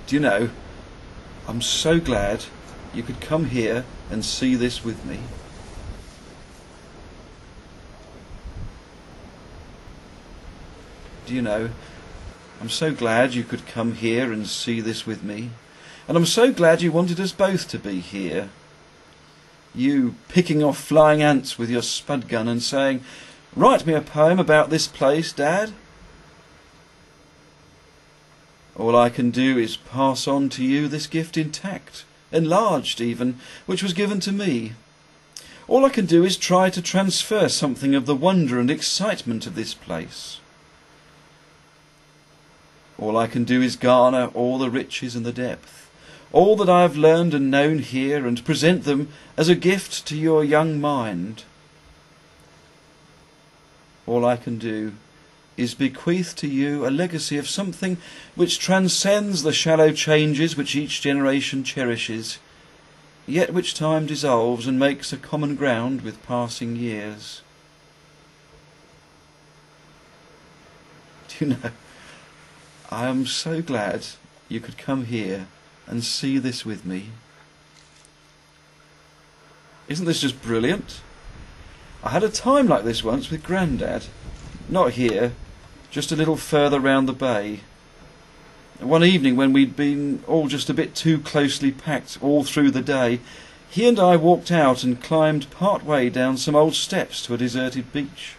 Do you know, I'm so glad you could come here and see this with me. Do you know, I'm so glad you could come here and see this with me. And I'm so glad you wanted us both to be here. You picking off flying ants with your spud gun and saying, "Write me a poem about this place, Dad." All I can do is pass on to you this gift intact, enlarged even, which was given to me. All I can do is try to transfer something of the wonder and excitement of this place. All I can do is garner all the riches and the depth, all that I have learned and known here, and present them as a gift to your young mind. All I can do is bequeath to you a legacy of something which transcends the shallow changes which each generation cherishes, yet which time dissolves and makes a common ground with passing years. Do you know, I am so glad you could come here and see this with me. Isn't this just brilliant? I had a time like this once with Grandad. Not here, just a little further round the bay. One evening when we'd been all just a bit too closely packed all through the day, he and I walked out and climbed part way down some old steps to a deserted beach.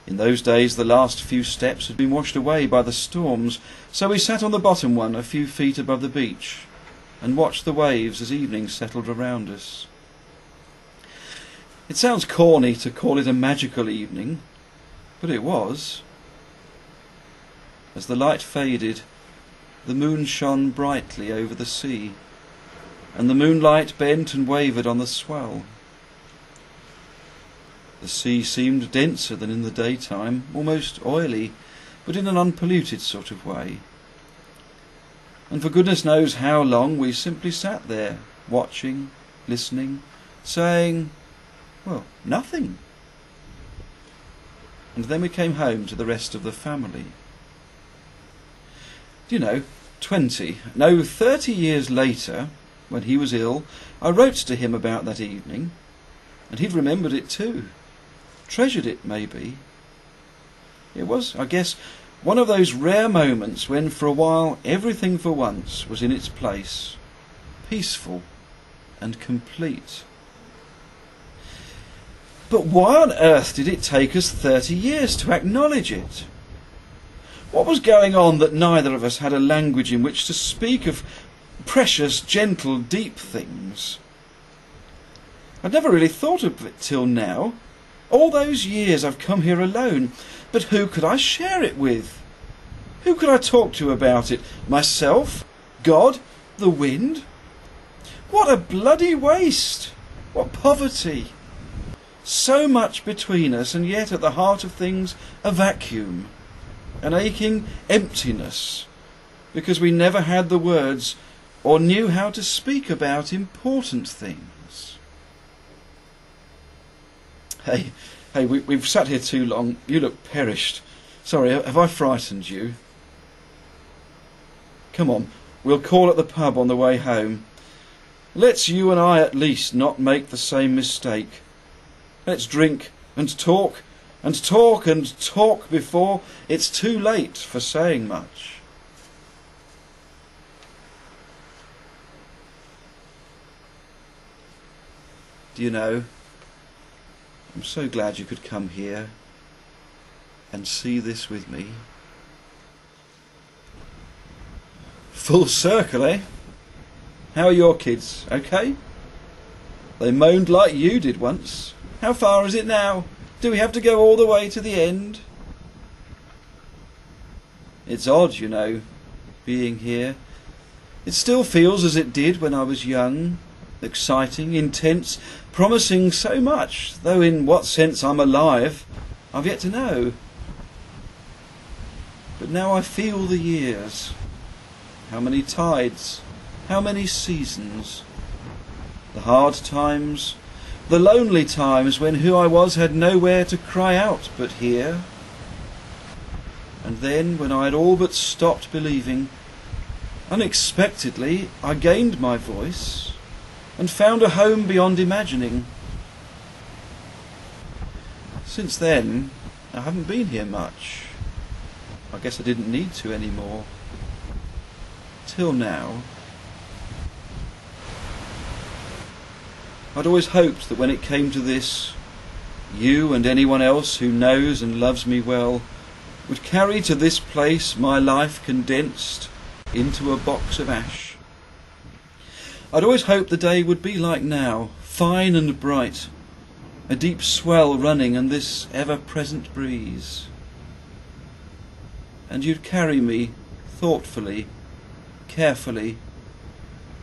In those days the last few steps had been washed away by the storms, so we sat on the bottom one a few feet above the beach and watched the waves as evening settled around us. It sounds corny to call it a magical evening, but it was. As the light faded, the moon shone brightly over the sea, and the moonlight bent and wavered on the swell. The sea seemed denser than in the daytime, almost oily, but in an unpolluted sort of way. And for goodness knows how long we simply sat there, watching, listening, saying, well, nothing. And then we came home to the rest of the family. Do you know, 30 years later, when he was ill, I wrote to him about that evening, and he'd remembered it too. Treasured it, maybe. It was, I guess, one of those rare moments when for a while everything for once was in its place, peaceful and complete. But why on earth did it take us 30 years to acknowledge it? What was going on that neither of us had a language in which to speak of precious, gentle, deep things? I'd never really thought of it till now. All those years I've come here alone, but who could I share it with? Who could I talk to about it? Myself? God? The wind? What a bloody waste! What poverty! So much between us, and yet at the heart of things a vacuum, an aching emptiness, because we never had the words or knew how to speak about important things. Hey, we've sat here too long. You look perished. Sorry, have I frightened you? Come on, we'll call at the pub on the way home. Let's you and I at least not make the same mistake. Let's drink and talk and talk and talk before it's too late for saying much. Do you know, I'm so glad you could come here and see this with me. Full circle, eh? How are your kids? Okay? They moaned like you did once. How far is it now? Do we have to go all the way to the end? It's odd, you know, being here. It still feels as it did when I was young. Exciting, intense, promising so much, though in what sense I'm alive, I've yet to know. But now I feel the years. How many tides, how many seasons. The hard times, the lonely times when who I was had nowhere to cry out but here. And then, when I had all but stopped believing, unexpectedly I gained my voice and found a home beyond imagining. Since then, I haven't been here much. I guess I didn't need to anymore. Till now. I'd always hoped that when it came to this, you and anyone else who knows and loves me well would carry to this place my life condensed into a box of ash. I'd always hoped the day would be like now, fine and bright, a deep swell running and this ever-present breeze. And you'd carry me thoughtfully, carefully,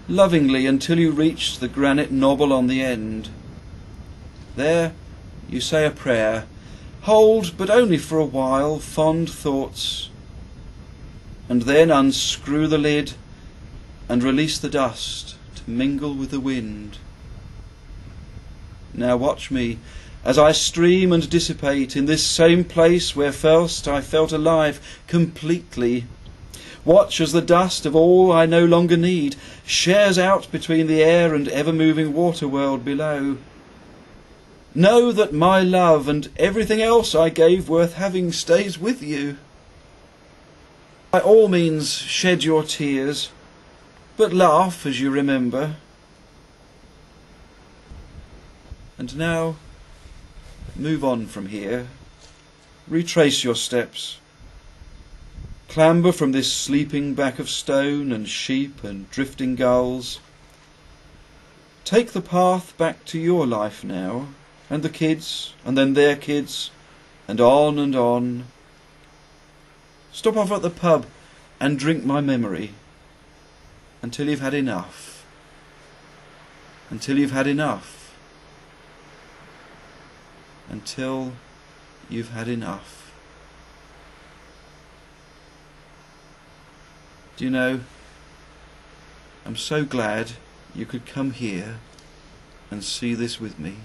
lovingly until you reached the granite knobble on the end. There you say a prayer, hold, but only for a while, fond thoughts, and then unscrew the lid and release the dust to mingle with the wind. Now watch me as I stream and dissipate in this same place where first I felt alive completely. Watch as the dust of all I no longer need shares out between the air and ever-moving water world below. Know that my love and everything else I gave worth having stays with you. By all means shed your tears, but laugh as you remember. And now move on from here. Retrace your steps. Clamber from this sleeping back of stone and sheep and drifting gulls. Take the path back to your life now, and the kids, and then their kids, and on and on. Stop off at the pub and drink my memory until you've had enough. Until you've had enough. Until you've had enough. Do you know, I'm so glad you could come here and see this with me.